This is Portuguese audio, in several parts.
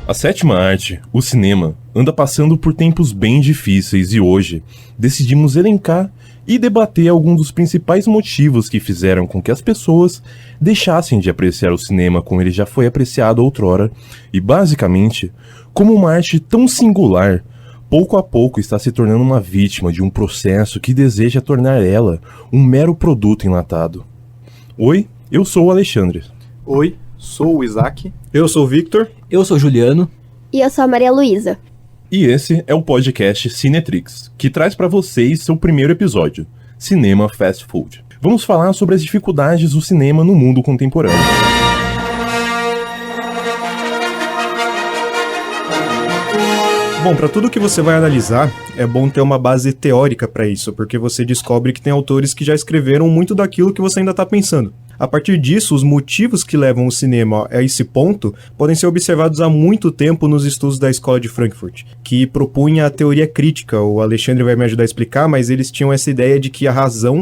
A sétima arte, o cinema, anda passando por tempos bem difíceis e hoje decidimos elencar e debater alguns dos principais motivos que fizeram com que as pessoas deixassem de apreciar o cinema como ele já foi apreciado outrora e, basicamente, como uma arte tão singular, pouco a pouco está se tornando uma vítima de um processo que deseja tornar ela um mero produto enlatado. Oi, eu sou o Alexandre. Oi, sou o Isaac. Eu sou o Victor. Eu sou o Juliano. E eu sou a Maria Luísa. E esse é o podcast Cinetrix, que traz para vocês seu primeiro episódio, Cinema Fast Food. Vamos falar sobre as dificuldades do cinema no mundo contemporâneo. Bom, para tudo que você vai analisar, é bom ter uma base teórica para isso, porque você descobre que tem autores que já escreveram muito daquilo que você ainda está pensando. A partir disso, os motivos que levam o cinema a esse ponto podem ser observados há muito tempo nos estudos da Escola de Frankfurt, que propunha a teoria crítica. O Alexandre vai me ajudar a explicar, mas eles tinham essa ideia de que a razão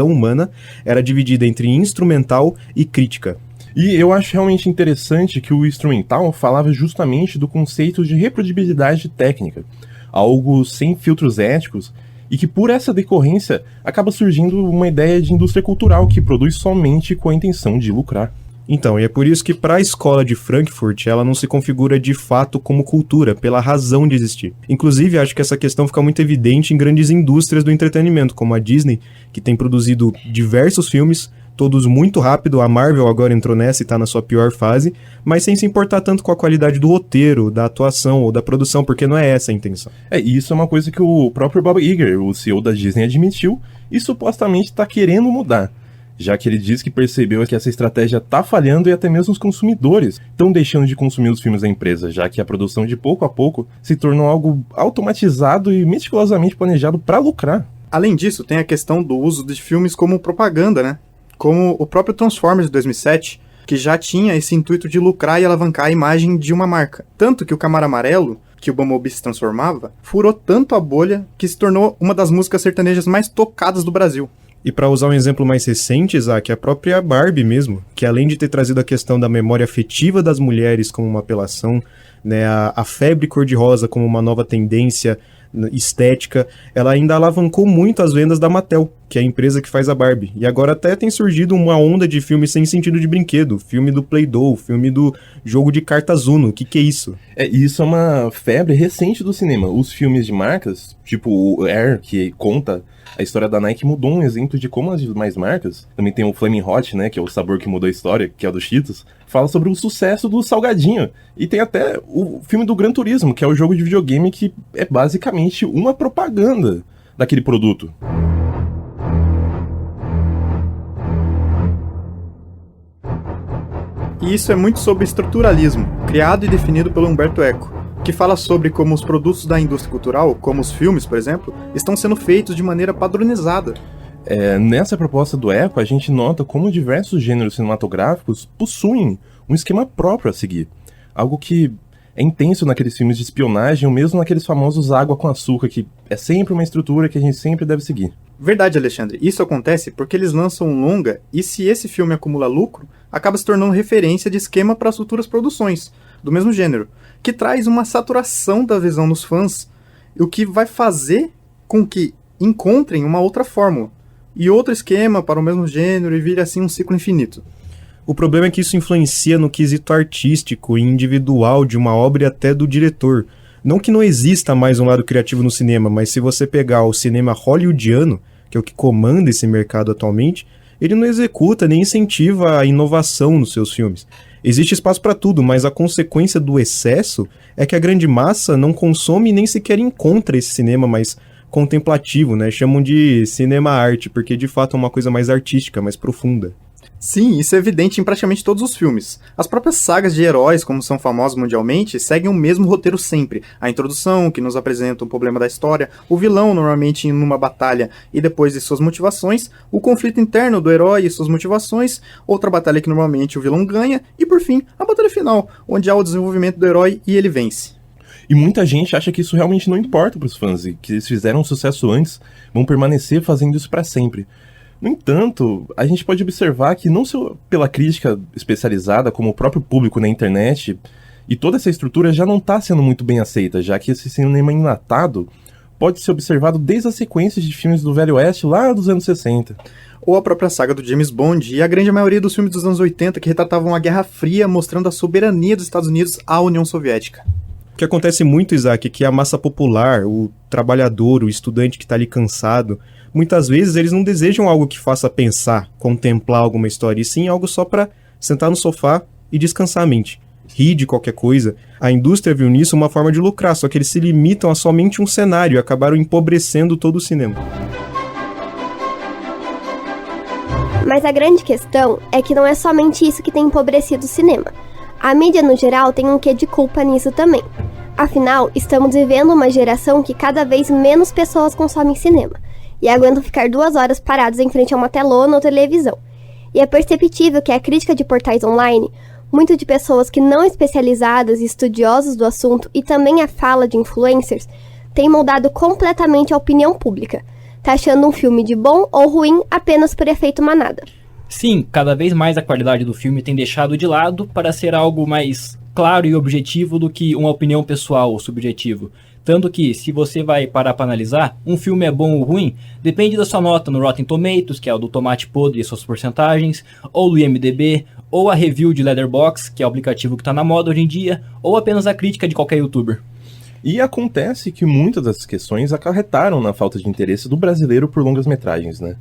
humana, era dividida entre instrumental e crítica. E eu acho realmente interessante que o instrumental falava justamente do conceito de reprodutibilidade técnica, algo sem filtros éticos, e que por essa decorrência acaba surgindo uma ideia de indústria cultural que produz somente com a intenção de lucrar. Então, e é por isso que para a Escola de Frankfurt ela não se configura de fato como cultura, pela razão de existir. Inclusive, acho que essa questão fica muito evidente em grandes indústrias do entretenimento, como a Disney, que tem produzido diversos filmes, todos muito rápido. A Marvel agora entrou nessa e tá na sua pior fase, mas sem se importar tanto com a qualidade do roteiro, da atuação ou da produção, porque não é essa a intenção. E isso é uma coisa que o próprio Bob Iger, o CEO da Disney, admitiu e supostamente está querendo mudar, já que ele diz que percebeu que essa estratégia tá falhando e até mesmo os consumidores estão deixando de consumir os filmes da empresa, já que a produção de pouco a pouco se tornou algo automatizado e meticulosamente planejado para lucrar. Além disso, tem a questão do uso de filmes como propaganda, né? Como o próprio Transformers de 2007, que já tinha esse intuito de lucrar e alavancar a imagem de uma marca. Tanto que o Camaro Amarelo, que o Bumblebee se transformava, furou tanto a bolha que se tornou uma das músicas sertanejas mais tocadas do Brasil. E para usar um exemplo mais recente, Isaac, a própria Barbie mesmo, que além de ter trazido a questão da memória afetiva das mulheres como uma apelação, né, a febre cor-de-rosa como uma nova tendência estética, ela ainda alavancou muito as vendas da Mattel, que é a empresa que faz a Barbie. E agora até tem surgido uma onda de filmes sem sentido de brinquedo, filme do Play-Doh, filme do jogo de cartas Uno. O que é isso? Isso é uma febre recente do cinema. Os filmes de marcas, tipo o Air, que conta a história da Nike, mudou um exemplo de como as demais marcas, também tem o Flaming Hot, né, que é o sabor que mudou a história, que é o do Cheetos, fala sobre o sucesso do salgadinho. E tem até o filme do Gran Turismo, que é o jogo de videogame que é basicamente uma propaganda daquele produto. E isso é muito sobre estruturalismo, criado e definido pelo Umberto Eco, que fala sobre como os produtos da indústria cultural, como os filmes, por exemplo, estão sendo feitos de maneira padronizada. Nessa proposta do Eco, a gente nota como diversos gêneros cinematográficos possuem um esquema próprio a seguir. Algo que é intenso naqueles filmes de espionagem ou mesmo naqueles famosos Água com Açúcar, que é sempre uma estrutura que a gente sempre deve seguir. Verdade, Alexandre. Isso acontece porque eles lançam um longa e se esse filme acumula lucro, acaba se tornando referência de esquema para as futuras produções do mesmo gênero, que traz uma saturação da visão dos fãs, o que vai fazer com que encontrem uma outra fórmula e outro esquema para o mesmo gênero e vire assim um ciclo infinito. O problema é que isso influencia no quesito artístico e individual de uma obra e até do diretor. Não que não exista mais um lado criativo no cinema, mas se você pegar o cinema hollywoodiano, que é o que comanda esse mercado atualmente, ele não executa nem incentiva a inovação nos seus filmes. Existe espaço para tudo, mas a consequência do excesso é que a grande massa não consome e nem sequer encontra esse cinema mais contemplativo, né? Chamam de cinema-arte, porque de fato é uma coisa mais artística, mais profunda. Sim, isso é evidente em praticamente todos os filmes. As próprias sagas de heróis, como são famosas mundialmente, seguem o mesmo roteiro sempre. A introdução, que nos apresenta o problema da história, o vilão, normalmente em uma batalha, e depois de suas motivações, o conflito interno do herói e suas motivações, outra batalha que normalmente o vilão ganha, e por fim, a batalha final, onde há o desenvolvimento do herói e ele vence. E muita gente acha que isso realmente não importa para os fãs, e que eles fizeram um sucesso antes, vão permanecer fazendo isso para sempre. No entanto, a gente pode observar que não só pela crítica especializada, como o próprio público na internet, E toda essa estrutura já não está sendo muito bem aceita, já que esse cinema enlatado pode ser observado desde as sequências de filmes do Velho Oeste lá dos anos 60. Ou a própria saga do James Bond e a grande maioria dos filmes dos anos 80 que retratavam a Guerra Fria, mostrando a soberania dos Estados Unidos à União Soviética. O que acontece muito, Isaac, é que a massa popular, o trabalhador, o estudante que está ali cansado, muitas vezes eles não desejam algo que faça pensar, contemplar alguma história, e sim algo só para sentar no sofá e descansar a mente. Rir de qualquer coisa. A indústria viu nisso uma forma de lucrar, só que eles se limitam a somente um cenário e acabaram empobrecendo todo o cinema. Mas a grande questão é que não é somente isso que tem empobrecido o cinema. A mídia no geral tem um quê de culpa nisso também. Afinal, estamos vivendo uma geração que cada vez menos pessoas consomem cinema e aguentam ficar 2 horas parados em frente a uma telona ou televisão. E é perceptível que a crítica de portais online, muito de pessoas que não especializadas e estudiosos do assunto e também a fala de influencers, tem moldado completamente a opinião pública, taxando um filme de bom ou ruim apenas por efeito manada. Sim, cada vez mais a qualidade do filme tem deixado de lado para ser algo mais claro e objetivo do que uma opinião pessoal ou subjetivo. Tanto que, se você vai parar para analisar, um filme é bom ou ruim, depende da sua nota no Rotten Tomatoes, que é o do tomate podre e suas porcentagens, ou do IMDb, ou a review de Letterboxd, que é o aplicativo que está na moda hoje em dia, ou apenas a crítica de qualquer youtuber. E acontece que muitas dessas questões acarretaram na falta de interesse do brasileiro por longas-metragens, né?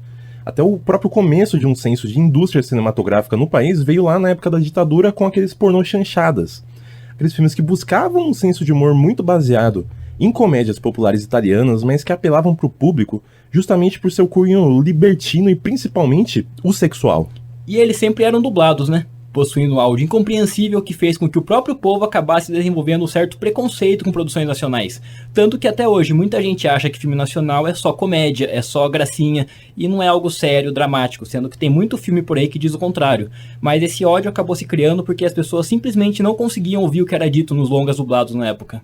Até o próprio começo de um senso de indústria cinematográfica no país veio lá na época da ditadura com aqueles pornô chanchadas. Aqueles filmes que buscavam um senso de humor muito baseado em comédias populares italianas, mas que apelavam para o público justamente por seu cunho libertino e principalmente o sexual. E eles sempre eram dublados, né? Possuindo um áudio incompreensível que fez com que o próprio povo acabasse desenvolvendo um certo preconceito com produções nacionais. Tanto que até hoje muita gente acha que filme nacional é só comédia, é só gracinha, e não é algo sério, dramático, sendo que tem muito filme por aí que diz o contrário. Mas esse ódio acabou se criando porque as pessoas simplesmente não conseguiam ouvir o que era dito nos longas dublados na época.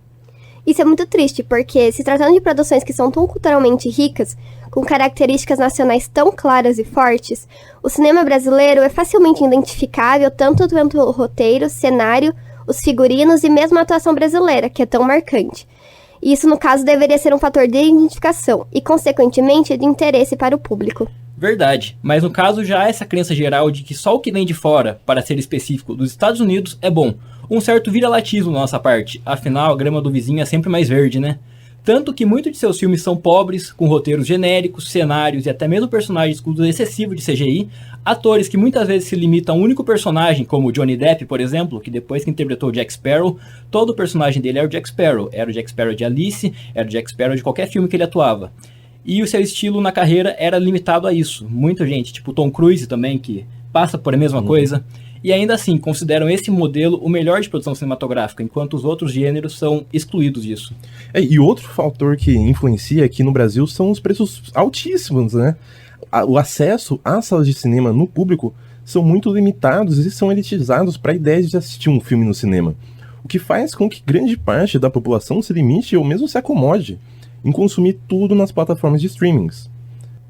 Isso é muito triste, porque se tratando de produções que são tão culturalmente ricas, com características nacionais tão claras e fortes, o cinema brasileiro é facilmente identificável tanto pelo roteiro, cenário, os figurinos e mesmo a atuação brasileira, que é tão marcante. E isso, no caso, deveria ser um fator de identificação e, consequentemente, de interesse para o público. Verdade, mas no caso já há essa crença geral de que só o que vem de fora, para ser específico, dos Estados Unidos é bom. Um certo vira-latismo da nossa parte, afinal a grama do vizinho é sempre mais verde, né? Tanto que muitos de seus filmes são pobres, com roteiros genéricos, cenários e até mesmo personagens com uso excessivo de CGI, atores que muitas vezes se limitam a um único personagem, como Johnny Depp, por exemplo, que depois que interpretou o Jack Sparrow, todo o personagem dele era o Jack Sparrow. Era o Jack Sparrow de Alice, era o Jack Sparrow de qualquer filme que ele atuava. E o seu estilo na carreira era limitado a isso. Muita gente, tipo Tom Cruise também, que passa por a mesma coisa. E ainda assim, consideram esse modelo o melhor de produção cinematográfica, enquanto os outros gêneros são excluídos disso. E outro fator que influencia aqui no Brasil são os preços altíssimos, né? O acesso às salas de cinema no público são muito limitados e são elitizados para a ideia de assistir um filme no cinema. O que faz com que grande parte da população se limite ou mesmo se acomode em consumir tudo nas plataformas de streamings.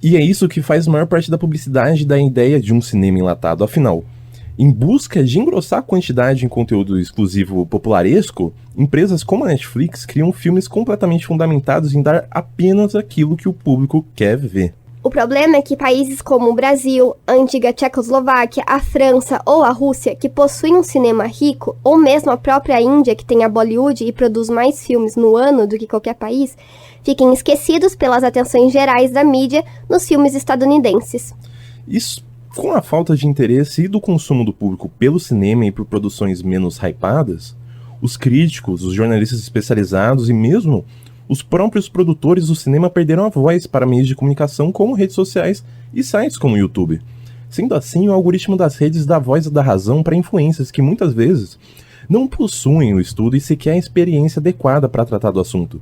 E é isso que faz a maior parte da publicidade da ideia de um cinema enlatado. Afinal, em busca de engrossar a quantidade em conteúdo exclusivo popularesco, empresas como a Netflix criam filmes completamente fundamentados em dar apenas aquilo que o público quer ver. O problema é que países como o Brasil, a antiga Tchecoslováquia, a França ou a Rússia, que possuem um cinema rico, ou mesmo a própria Índia, que tem a Bollywood e produz mais filmes no ano do que qualquer país, fiquem esquecidos pelas atenções gerais da mídia nos filmes estadunidenses. Isso, com a falta de interesse e do consumo do público pelo cinema e por produções menos hypadas, os críticos, os jornalistas especializados e mesmo os próprios produtores do cinema perderam a voz para meios de comunicação como redes sociais e sites como o YouTube. Sendo assim, o algoritmo das redes dá voz e dá razão para influências que muitas vezes não possuem o estudo e sequer a experiência adequada para tratar do assunto.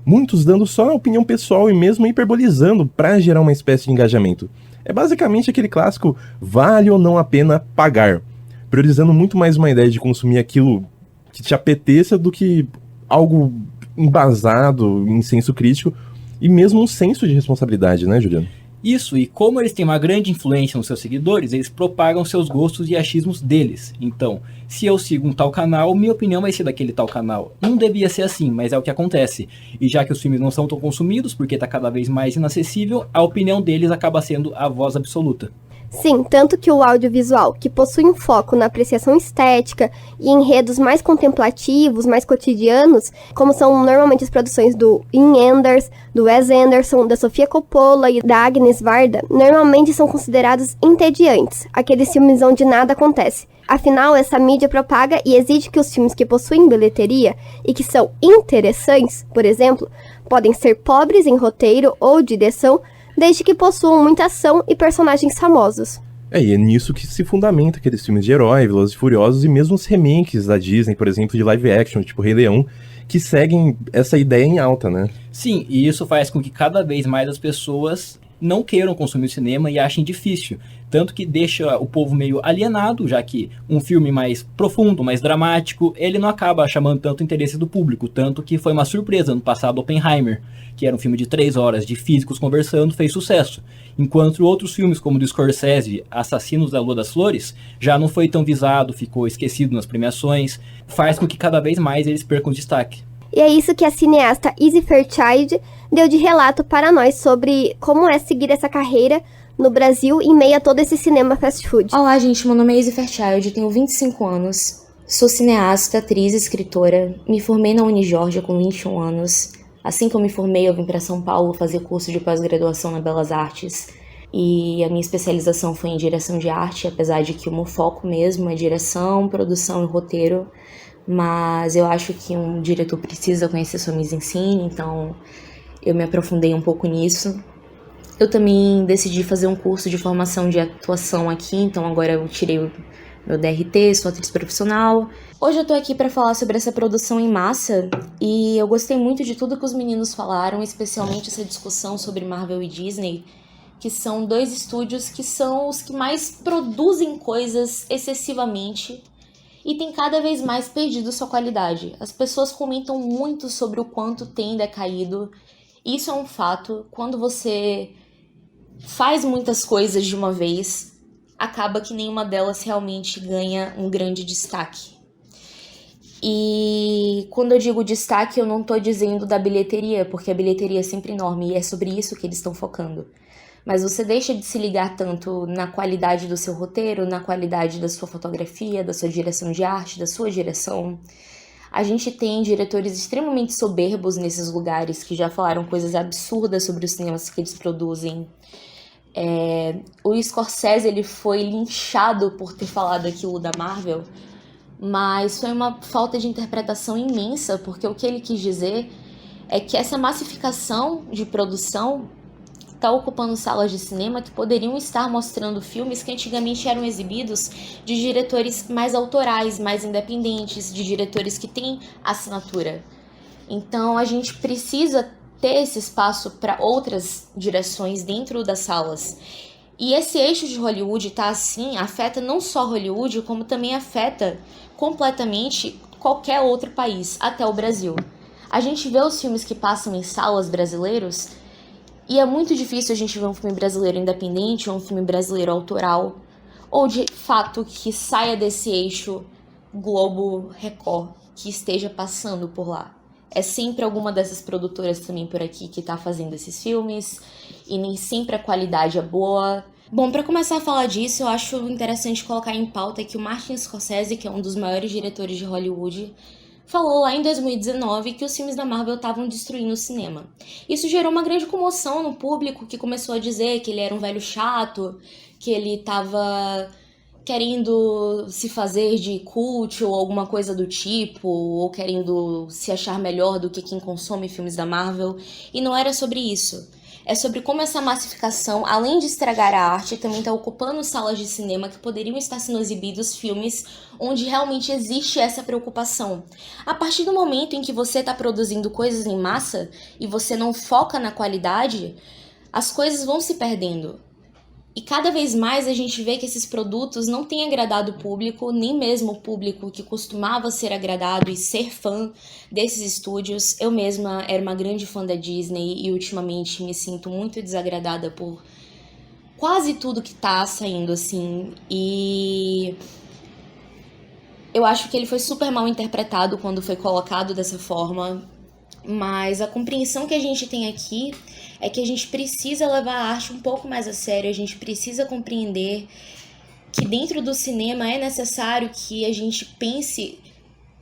Muitos dando só a opinião pessoal e mesmo hiperbolizando para gerar uma espécie de engajamento. É basicamente aquele clássico vale ou não a pena pagar, priorizando muito mais uma ideia de consumir aquilo que te apeteça do que algo embasado em senso crítico e mesmo um senso de responsabilidade, né, Juliano? Isso, e como eles têm uma grande influência nos seus seguidores, eles propagam seus gostos e achismos deles. Então, se eu sigo um tal canal, minha opinião vai ser daquele tal canal. Não devia ser assim, mas é o que acontece. E já que os filmes não são tão consumidos, porque está cada vez mais inacessível, a opinião deles acaba sendo a voz absoluta. Sim, tanto que o audiovisual, que possui um foco na apreciação estética e enredos mais contemplativos, mais cotidianos, como são normalmente as produções do Wim Wenders, do Wes Anderson, da Sofia Coppola e da Agnes Varda, normalmente são considerados entediantes, aqueles filmes onde nada acontece. Afinal, essa mídia propaga e exige que os filmes que possuem bilheteria e que são interessantes, por exemplo, podem ser pobres em roteiro ou direção, desde que possuam muita ação e personagens famosos. E é nisso que se fundamenta aqueles filmes de herói, Velozes e Furiosos e mesmo os remakes da Disney, por exemplo, de live action, tipo Rei Leão, que seguem essa ideia em alta, né? Sim, e isso faz com que cada vez mais as pessoas não queiram consumir o cinema e achem difícil. Tanto que deixa o povo meio alienado, já que um filme mais profundo, mais dramático, ele não acaba chamando tanto o interesse do público. Tanto que foi uma surpresa no passado Oppenheimer, que era um filme de 3 horas de físicos conversando, fez sucesso. Enquanto outros filmes como o do Scorsese, Assassinos da Lua das Flores, já não foi tão visado, ficou esquecido nas premiações, faz com que cada vez mais eles percam destaque. E é isso que a cineasta Izzy Fairchild deu de relato para nós sobre como é seguir essa carreira no Brasil em meio a todo esse cinema fast food. Olá, gente, meu nome é Izzy Fairchild, tenho 25 anos, sou cineasta, atriz e escritora, me formei na Unijorgia com 21 anos. Assim que eu me formei, eu vim para São Paulo fazer curso de pós-graduação na Belas Artes e a minha especialização foi em direção de arte, apesar de que o meu foco mesmo é direção, produção e roteiro. Mas eu acho que um diretor precisa conhecer sua mise-en-scène, então eu me aprofundei um pouco nisso. Eu também decidi fazer um curso de formação de atuação aqui, então agora eu tirei o meu DRT, sou atriz profissional. Hoje eu tô aqui para falar sobre essa produção em massa e eu gostei muito de tudo que os meninos falaram, especialmente essa discussão sobre Marvel e Disney, que são 2 estúdios que são os que mais produzem coisas excessivamente e tem cada vez mais perdido sua qualidade. As pessoas comentam muito sobre o quanto tem decaído. Isso é um fato. Quando você faz muitas coisas de uma vez, acaba que nenhuma delas realmente ganha um grande destaque. E quando eu digo destaque, eu não tô dizendo da bilheteria, porque a bilheteria é sempre enorme e é sobre isso que eles estão focando. Mas você deixa de se ligar tanto na qualidade do seu roteiro, na qualidade da sua fotografia, da sua direção de arte, da sua direção. A gente tem diretores extremamente soberbos nesses lugares que já falaram coisas absurdas sobre os cinemas que eles produzem. O Scorsese ele foi linchado por ter falado aquilo da Marvel, mas foi uma falta de interpretação imensa, porque o que ele quis dizer é que essa massificação de produção está ocupando salas de cinema que poderiam estar mostrando filmes que antigamente eram exibidos de diretores mais autorais, mais independentes, de diretores que têm assinatura. Então a gente precisa ter esse espaço para outras direções dentro das salas. E esse eixo de Hollywood tá assim, afeta não só Hollywood, como também afeta completamente qualquer outro país, até o Brasil. A gente vê os filmes que passam em salas brasileiros e é muito difícil a gente ver um filme brasileiro independente ou um filme brasileiro autoral, ou de fato que saia desse eixo Globo Record, que esteja passando por lá. É sempre alguma dessas produtoras também por aqui que tá fazendo esses filmes, e nem sempre a qualidade é boa. Bom, para começar a falar disso, eu acho interessante colocar em pauta que o Martin Scorsese, que é um dos maiores diretores de Hollywood, falou lá em 2019 que os filmes da Marvel estavam destruindo o cinema. Isso gerou uma grande comoção no público, que começou a dizer que ele era um velho chato, que ele estava querendo se fazer de cult ou alguma coisa do tipo, ou querendo se achar melhor do que quem consome filmes da Marvel. E não era sobre isso. É sobre como essa massificação, além de estragar a arte, também está ocupando salas de cinema que poderiam estar sendo exibidos filmes onde realmente existe essa preocupação. A partir do momento em que você está produzindo coisas em massa e você não foca na qualidade, as coisas vão se perdendo. E cada vez mais a gente vê que esses produtos não têm agradado o público, nem mesmo o público que costumava ser agradado e ser fã desses estúdios. Eu mesma era uma grande fã da Disney e ultimamente me sinto muito desagradada por quase tudo que tá saindo, assim, e eu acho que ele foi super mal interpretado quando foi colocado dessa forma, mas a compreensão que a gente tem aqui é que a gente precisa levar a arte um pouco mais a sério, a gente precisa compreender que dentro do cinema é necessário que a gente pense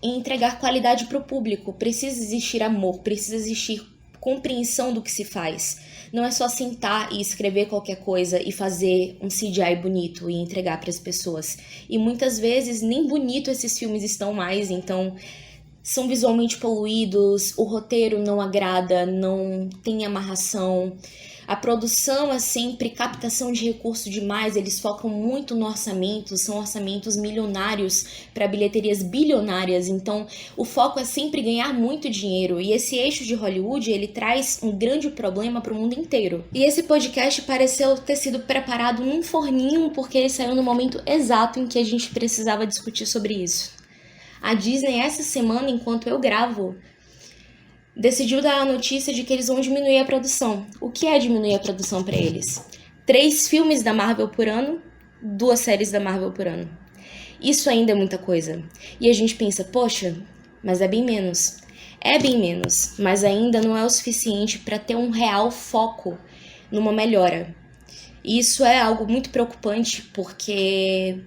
em entregar qualidade para o público, precisa existir amor, precisa existir compreensão do que se faz. Não é só sentar e escrever qualquer coisa e fazer um CGI bonito e entregar para as pessoas. E muitas vezes nem bonito esses filmes estão mais, então são visualmente poluídos, o roteiro não agrada, não tem amarração. A produção é sempre captação de recurso demais, eles focam muito no orçamento, são orçamentos milionários para bilheterias bilionárias, então o foco é sempre ganhar muito dinheiro, e esse eixo de Hollywood, ele traz um grande problema para o mundo inteiro. E esse podcast pareceu ter sido preparado num forninho, porque ele saiu no momento exato em que a gente precisava discutir sobre isso. A Disney, essa semana, enquanto eu gravo, decidiu dar a notícia de que eles vão diminuir a produção. O que é diminuir a produção para eles? 3 filmes da Marvel por ano, 2 séries da Marvel por ano. Isso ainda é muita coisa. E a gente pensa, poxa, mas é bem menos. É bem menos, mas ainda não é o suficiente para ter um real foco numa melhora. E isso é algo muito preocupante, porque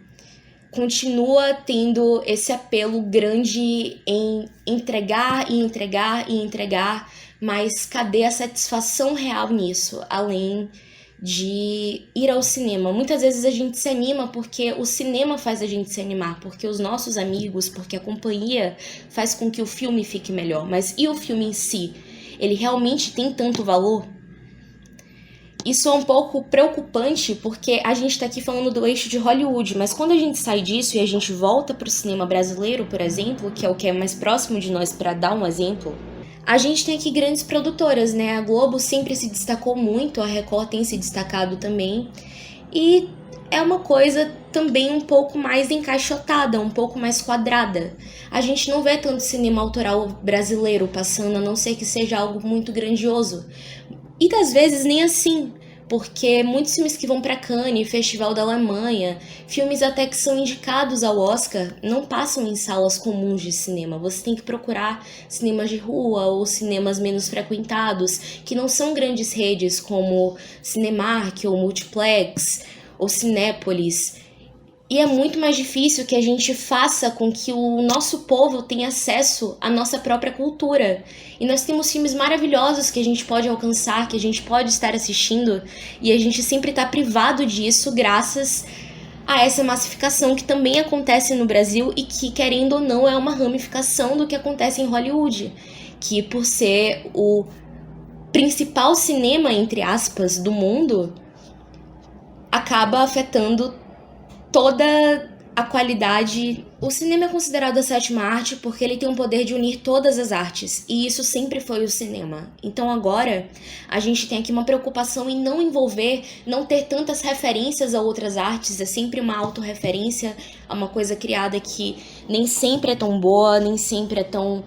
continua tendo esse apelo grande em entregar e entregar e entregar, mas cadê a satisfação real nisso, além de ir ao cinema? Muitas vezes a gente se anima porque o cinema faz a gente se animar, porque os nossos amigos, porque a companhia faz com que o filme fique melhor, mas e o filme em si? Ele realmente tem tanto valor? Isso é um pouco preocupante, porque a gente tá aqui falando do eixo de Hollywood, mas quando a gente sai disso e a gente volta pro cinema brasileiro, por exemplo, que é o que é mais próximo de nós para dar um exemplo, a gente tem aqui grandes produtoras, né? A Globo sempre se destacou muito, a Record tem se destacado também, e é uma coisa também um pouco mais encaixotada, um pouco mais quadrada. A gente não vê tanto cinema autoral brasileiro passando, a não ser que seja algo muito grandioso. E às vezes nem assim, porque muitos filmes que vão para Cannes, Festival da Alemanha, filmes até que são indicados ao Oscar, não passam em salas comuns de cinema. Você tem que procurar cinemas de rua ou cinemas menos frequentados, que não são grandes redes como Cinemark ou Multiplex ou Cinépolis. E é muito mais difícil que a gente faça com que o nosso povo tenha acesso à nossa própria cultura. E nós temos filmes maravilhosos que a gente pode alcançar, que a gente pode estar assistindo, e a gente sempre está privado disso graças a essa massificação que também acontece no Brasil e que, querendo ou não, é uma ramificação do que acontece em Hollywood, que por ser o principal cinema, entre aspas, do mundo, acaba afetando toda a qualidade. O cinema é considerado a 7ª arte porque ele tem o poder de unir todas as artes, e isso sempre foi o cinema. Então agora a gente tem aqui uma preocupação em não envolver, não ter tantas referências a outras artes, é sempre uma autorreferência a uma coisa criada que nem sempre é tão boa, nem sempre é tão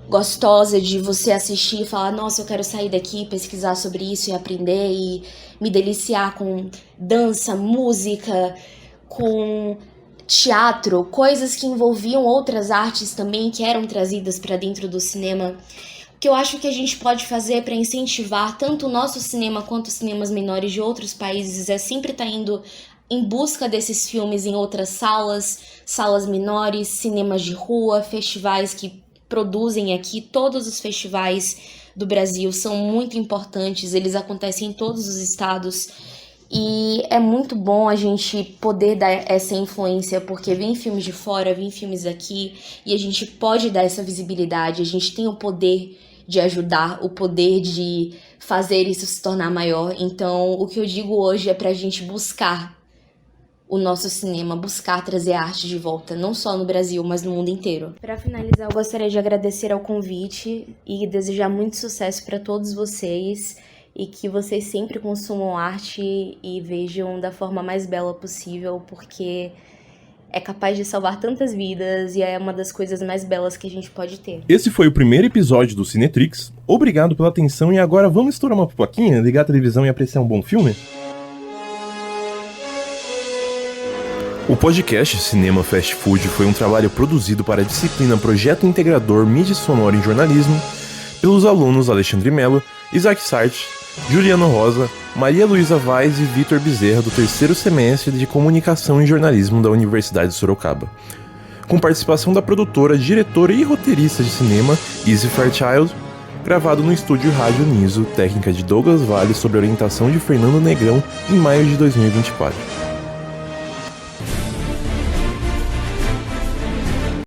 gostosa de você assistir e falar, nossa, eu quero sair daqui, pesquisar sobre isso e aprender e me deliciar com dança, música, com teatro, coisas que envolviam outras artes também que eram trazidas para dentro do cinema. O que eu acho que a gente pode fazer para incentivar tanto o nosso cinema quanto os cinemas menores de outros países é sempre estar indo em busca desses filmes em outras salas menores, cinemas de rua, festivais que produzem aqui. Todos os festivais do Brasil são muito importantes, eles acontecem em todos os estados. E é muito bom a gente poder dar essa influência, porque vem filmes de fora, vem filmes aqui, e a gente pode dar essa visibilidade, a gente tem o poder de ajudar, o poder de fazer isso se tornar maior. Então, o que eu digo hoje é pra gente buscar o nosso cinema, buscar trazer a arte de volta, não só no Brasil, mas no mundo inteiro. Para finalizar, eu gostaria de agradecer ao convite e desejar muito sucesso para todos vocês, e que vocês sempre consumam arte e vejam da forma mais bela possível, porque é capaz de salvar tantas vidas e é uma das coisas mais belas que a gente pode ter. Esse foi o primeiro episódio do Cinetrix. Obrigado pela atenção e agora vamos estourar uma pipoquinha, ligar a televisão e apreciar um bom filme? O podcast Cinema Fast Food foi um trabalho produzido para a disciplina Projeto Integrador Mídia Sonora em Jornalismo pelos alunos Alexandre Mello, Isaac Sartre, Juliano Rosa, Maria Luísa Vaz e Vitor Bezerra do 3º semestre de Comunicação e Jornalismo da Universidade de Sorocaba. Com participação da produtora, diretora e roteirista de cinema Izzy Fairchild, gravado no estúdio Rádio Niso, técnica de Douglas Vale sob orientação de Fernando Negrão em maio de 2024.